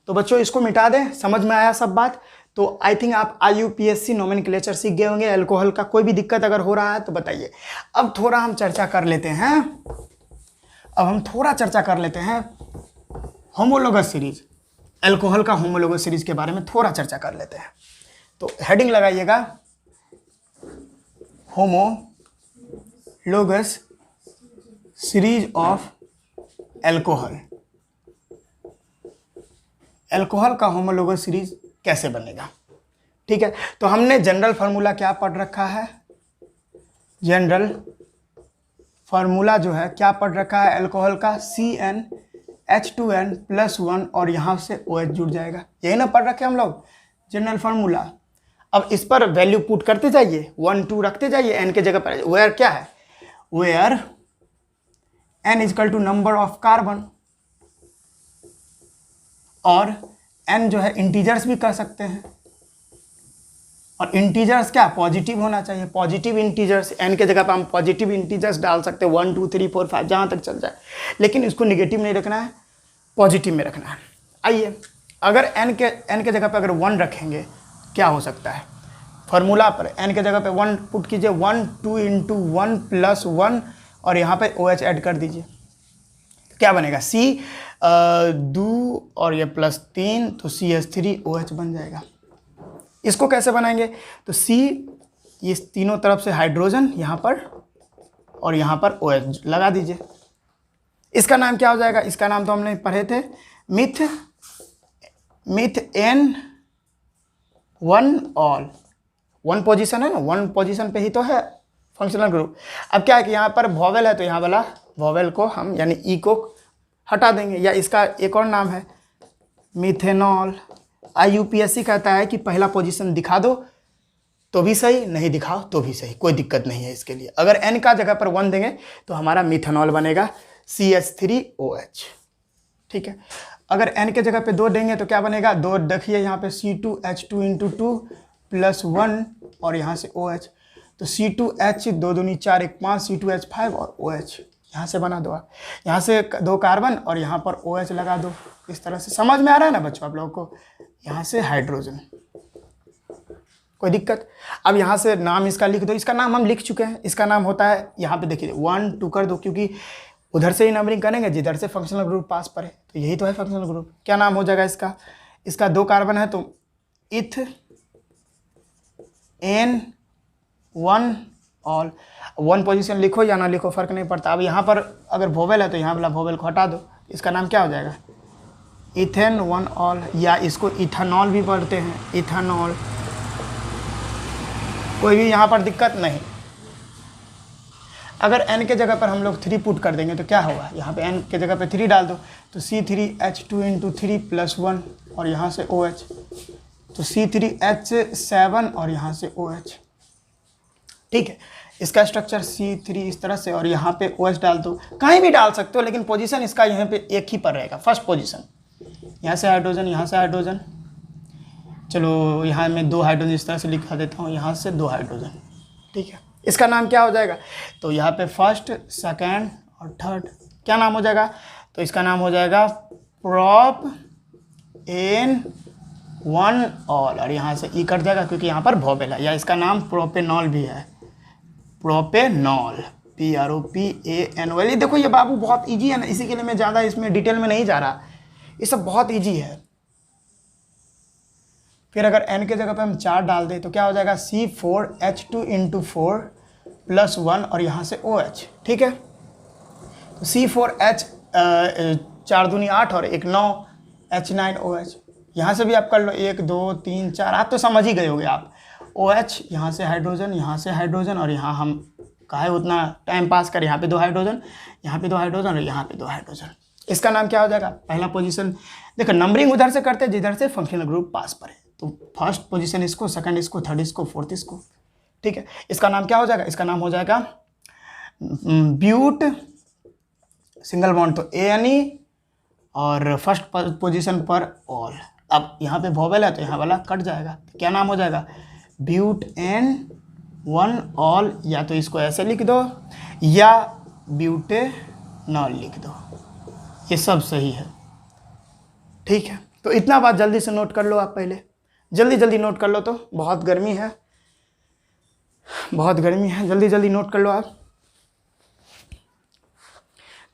तो बच्चों इसको मिटा दें, समझ में आया सब बात? तो आई थिंक आप IUPAC नोमेनक्लेचर सीख गए होंगे। अल्कोहल का कोई भी दिक्कत अगर हो रहा है तो बताइए। अब थोड़ा हम चर्चा कर लेते हैं, होमोलोगस सीरीज, अल्कोहल का होमोलोगस सीरीज के बारे में थोड़ा चर्चा कर लेते हैं। तो हेडिंग लगाइएगा, homologous series of alcohol. Alcohol का होमोलोगस सीरीज कैसे बनेगा? ठीक है, तो हमने जनरल फार्मूला क्या पढ़ रखा है? जनरल फार्मूला जो है क्या पढ़ रखा है अल्कोहल का? CnH2n+1 और यहाँ से OH जुड़ जाएगा, यही ना पढ़ रखे हम लोग जनरल फार्मूला। अब इस पर वैल्यू पुट करते जाइए, 1 2 रखते जाइए n के जगह पर। वेयर क्या है? Where n = number of carbon, और n जो है इंटीजर्स भी कर सकते हैं, और इंटीजर्स क्या? पॉजिटिव होना चाहिए, पॉजिटिव इंटीजर्स। n के जगह पर हम पॉजिटिव इंटीजर्स डाल सकते हैं, 1 2 3 4 5 जहाँ तक चल जाए, लेकिन इसको निगेटिव नहीं रखना है, पॉजिटिव में रखना है। आइए, अगर n के जगह पर अगर 1 रखेंगे क्या हो सकता है? फार्मूला पर n के जगह पे 1 पुट कीजिए, 1 2 × 1 + 1 और यहाँ पे OH ऐड कर दीजिए, क्या बनेगा? C 2 और ये +3, तो CH3OH बन जाएगा। इसको कैसे बनाएंगे? तो C, ये तीनों तरफ से हाइड्रोजन यहाँ पर और यहाँ पर OH लगा दीजिए। इसका नाम क्या हो जाएगा? इसका नाम तो हमने पढ़े थे, myth n one all, one position है ना, वन पोजीशन पे ही तो है फंक्शनल ग्रुप। अब क्या है कि यहाँ पर वॉवेल है तो यहाँ वाला वॉवेल को हम यानी ई को हटा देंगे, या इसका एक और नाम है मिथेनॉल। IUPAC कहता है कि पहला पोजीशन दिखा दो तो भी सही, नहीं दिखाओ तो भी सही, कोई दिक्कत नहीं है इसके लिए। अगर N का जगह पर 1 देंगे तो हमारा मिथेनॉल बनेगा CH3OH, ठीक है। अगर N के जगह पे 2 देंगे तो क्या बनेगा, 2 देखिए यहाँ पे C2H2 × 2 + 1 और यहाँ से OH, तो C2H 2 दूनी 4 1 5 C2H5 और OH यहाँ से बना दो आप, यहाँ से 2 कार्बन और यहाँ पर OH लगा दो। इस तरह से समझ में आ रहा है ना बच्चों आप लोगों को। यहाँ से हाइड्रोजन, कोई दिक्कत। अब यहाँ से नाम इसका लिख दो, इसका नाम हम लिख चुके हैं, इसका नाम होता है यहाँ पे देखिए 1 2 कर दो, क्योंकि उधर से ही नंबरिंग करेंगे जिधर से फंक्शनल ग्रुप पास पड़े, तो यही तो है फंक्शनल ग्रुप। क्या नाम हो जाएगा इसका, इसका 2 कार्बन है तो इथ N 1 ऑल। 1 पोजीशन लिखो या ना लिखो फर्क नहीं पड़ता। अब यहाँ पर अगर वोवेल है तो यहाँ वाला वोवेल को हटा दो, इसका नाम क्या हो जाएगा, इथेन 1 ऑल, या इसको इथेनॉल भी पढ़ते हैं, इथेनॉल, कोई भी यहाँ पर दिक्कत नहीं। अगर N के जगह पर हम लोग 3 पुट कर देंगे तो क्या होगा, यहाँ पे N के जगह पे 3 डाल दो तो C3H2 × 3 + 1 और यहाँ से OH, तो C3H7 और यहाँ से OH, ठीक है। इसका स्ट्रक्चर C3 इस तरह से, और यहाँ पे OH डाल दो, कहीं भी डाल सकते हो लेकिन पोजीशन इसका यहाँ पे एक ही पर रहेगा, फर्स्ट पोजीशन। यहाँ से हाइड्रोजन, यहाँ से हाइड्रोजन, चलो यहाँ मैं 2 हाइड्रोजन इस तरह से लिखा देता हूँ, यहाँ से 2 हाइड्रोजन, ठीक है। इसका नाम क्या हो जाएगा, तो यहाँ पे फर्स्ट सेकेंड और थर्ड क्या नाम हो जाएगा, तो इसका नाम हो जाएगा प्रोप N1 ऑल, और यहाँ से ई कट जाएगा क्योंकि यहाँ पर वोवेल है, या इसका नाम प्रोपेनॉल भी है, प्रोपेनॉल, PROPANOL। देखो ये बाबू बहुत इजी है ना, इसी के लिए मैं ज़्यादा इसमें डिटेल में नहीं जा रहा, ये सब बहुत इजी है। फिर अगर N के जगह पे हम 4 डाल दें तो क्या हो जाएगा, C4H2 × 4 + 1 और यहाँ से OH, ठीक है। तो C4H 4 दूनी 8 और 1 9 H9OH, यहाँ से भी आप कर लो 1 2 3 4, आप तो समझ ही गए होगे आप। OH यहाँ से हाइड्रोजन, यहाँ से हाइड्रोजन, और यहाँ हम काहे उतना टाइम पास कर, यहाँ पे 2 हाइड्रोजन, यहाँ पे 2 हाइड्रोजन और यहाँ पे 2 हाइड्रोजन। इसका नाम क्या हो जाएगा, पहला पोजीशन। देखो नंबरिंग उधर से करते हैं जिधर से फंक्शनल ग्रुप पास पड़े, तो फर्स्ट पोजीशन इसको, सेकंड इसको, थर्ड इसको, फोर्थ इसको, ठीक है। इसका नाम क्या हो जाएगा, इसका नाम हो जाएगा ब्यूट, सिंगल बॉन्ड तो ANE और फर्स्ट पोजीशन पर ऑल। अब यहाँ पे वोवेल है तो यहाँ वाला कट जाएगा, तो क्या नाम हो जाएगा, ब्यूट N1 ऑल, या तो इसको ऐसे लिख दो या ब्यूटेनॉल लिख दो, ये सब सही है, ठीक है। तो इतना बात जल्दी से नोट कर लो आप, पहले जल्दी नोट कर लो, तो बहुत गर्मी है, बहुत गर्मी है, जल्दी नोट कर लो आप।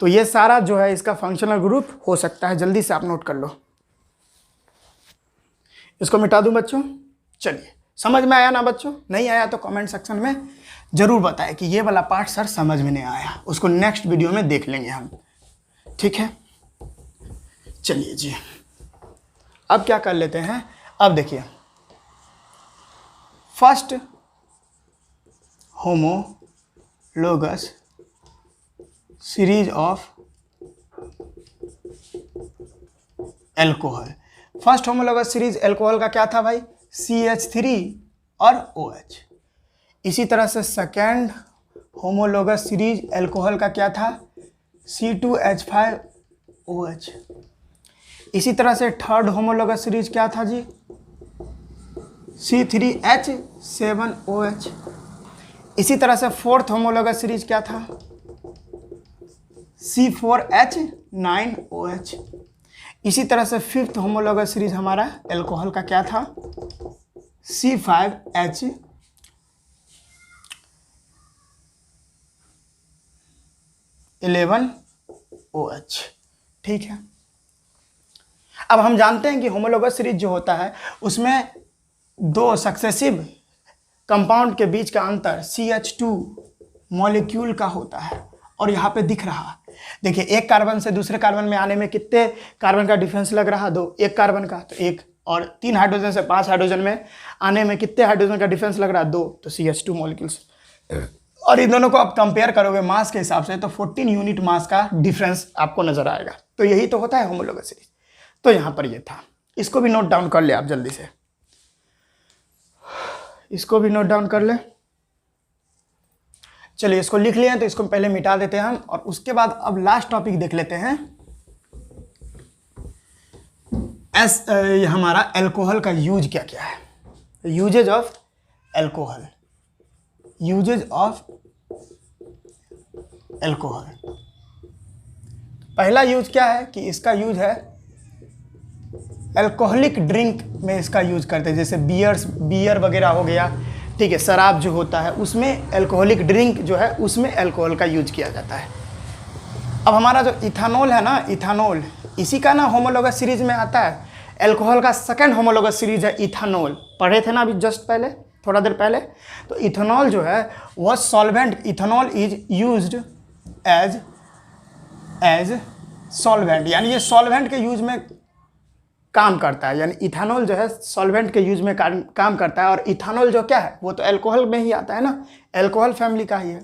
तो ये सारा जो है इसका फंक्शनल ग्रुप हो सकता है, जल्दी से आप नोट कर लो। इसको मिटा दूं बच्चों, चलिए समझ में आया ना बच्चों, नहीं आया तो कमेंट सेक्शन में ज़रूर बताएं कि ये वाला पार्ट सर समझ में नहीं आया, उसको नेक्स्ट वीडियो में देख लेंगे हम, ठीक है। चलिए जी, अब क्या कर लेते हैं, अब देखिए first homologous series of alcohol. First homologous series alcohol का क्या था भाई, CH3 और OH। इसी तरह से सेकेंड होमोलोगस सीरीज एल्कोहल का क्या था, C2H5OH। इसी तरह से थर्ड होमोलोगस सीरीज क्या था जी, C3H7OH। इसी तरह से फोर्थ होमोलोगस सीरीज क्या था, C4H9OH। इसी तरह से फिफ्थ होमोलोगस सीरीज हमारा एल्कोहल का क्या था, C5H11OH, ठीक है। अब हम जानते हैं कि होमोलोगस सीरीज जो होता है उसमें 2 सक्सेसिव कंपाउंड के बीच का अंतर CH2 मॉलिक्यूल का होता है, और यहाँ पे दिख रहा, देखिए एक कार्बन से दूसरे कार्बन में आने में कितने कार्बन का डिफरेंस लग रहा, 2, एक कार्बन का, तो 1 और 3 हाइड्रोजन से 5 हाइड्रोजन में आने में कितने हाइड्रोजन का डिफरेंस लग रहा है? 2, तो CH2 मॉलिक्यूल्स। और इन दोनों को आप कंपेयर करोगे मास के हिसाब से तो 14 यूनिट मास का डिफरेंस आपको नजर आएगा। तो यही तो होता है होमोलोगस सीरीज। तो यहाँ पर ये था, इसको भी नोट डाउन कर ले आप जल्दी से, इसको भी नोट डाउन कर ले। चलिए इसको लिख लिए हैं तो इसको पहले मिटा देते हैं हम, और उसके बाद अब लास्ट टॉपिक देख लेते हैं। हमारा अल्कोहल का यूज क्या क्या है, uses of alcohol, uses of alcohol. पहला यूज क्या है कि इसका यूज है अल्कोहलिक ड्रिंक में इसका यूज करते हैं, जैसे बियर वगैरह हो गया, ठीक है, शराब जो होता है उसमें अल्कोहलिक ड्रिंक जो है उसमें अल्कोहल का यूज किया जाता है। अब हमारा जो इथानॉल है ना, इथानॉल इसी का ना होमोलोगस सीरीज में आता है। अल्कोहल का सेकंड होमोलोगस सीरीज है इथानॉल, पढ़े थे ना अभी जस्ट पहले, थोड़ा देर पहले। तो इथानॉल जो है वह solvent, ethanol is used as solvent, यानी ये सॉल्वेंट के यूज में काम करता है, यानी इथानॉल जो है सॉल्वेंट के यूज में काम करता है। और इथानॉल जो क्या है वो तो अल्कोहल में ही आता है ना, अल्कोहल फैमिली का ही है।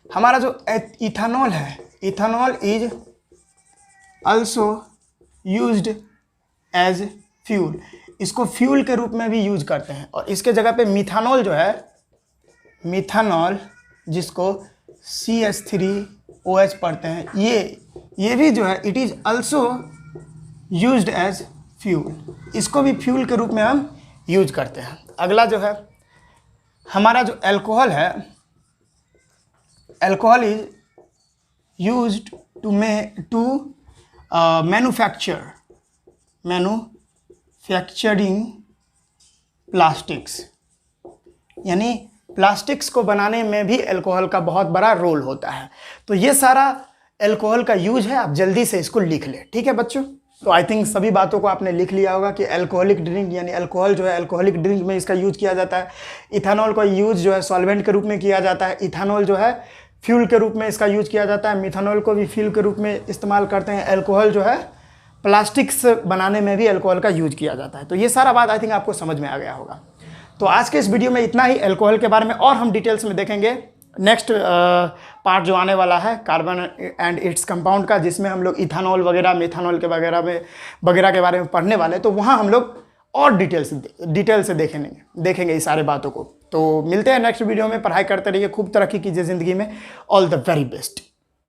हमारा जो इथानॉल है, ethanol is also used as fuel, इसको फ्यूल के रूप में भी यूज करते हैं। और इसके जगह पे मिथानॉल जो है, मिथानॉल जिसको CH3OH पढ़ते हैं, ये भी जो है it is also used as fuel, इसको भी फ्यूल के रूप में हम यूज करते हैं। अगला जो है हमारा जो अल्कोहल है, alcohol is used to manufacturing plastics, यानी प्लास्टिक्स को बनाने में भी अल्कोहल का बहुत बड़ा रोल होता है। तो ये सारा अल्कोहल का यूज है, आप जल्दी से इसको लिख ले, ठीक है बच्चों। तो आई थिंक सभी बातों को आपने लिख लिया होगा कि अल्कोहलिक ड्रिंक यानी अल्कोहल जो है अल्कोहलिक ड्रिंक में इसका यूज किया जाता है। इथानॉल का यूज जो है सॉल्वेंट के रूप में किया जाता है। इथानॉल जो है फ्यूल के रूप में इसका यूज किया जाता है। मिथानॉल को भी फ्यूल के रूप में इस्तेमाल करते हैं। अल्कोहल जो है प्लास्टिक्स बनाने में भी अल्कोहल का यूज किया जाता है। तो ये सारा बात आई थिंक आपको समझ में आ गया होगा। तो आज के इस वीडियो में इतना ही अल्कोहल के बारे में, और हम डिटेल्स में देखेंगे नेक्स्ट पार्ट जो आने वाला है कार्बन एंड इट्स कंपाउंड का, जिसमें हम लोग इथानॉल वगैरह मेथानॉल के वगैरह के बारे में पढ़ने वाले हैं। तो वहाँ हम लोग और डिटेल से देखेंगे इस सारे बातों को। तो मिलते हैं नेक्स्ट वीडियो में। पढ़ाई करते रहिए, खूब तरक्की कीजिए ज़िंदगी में। All the very best.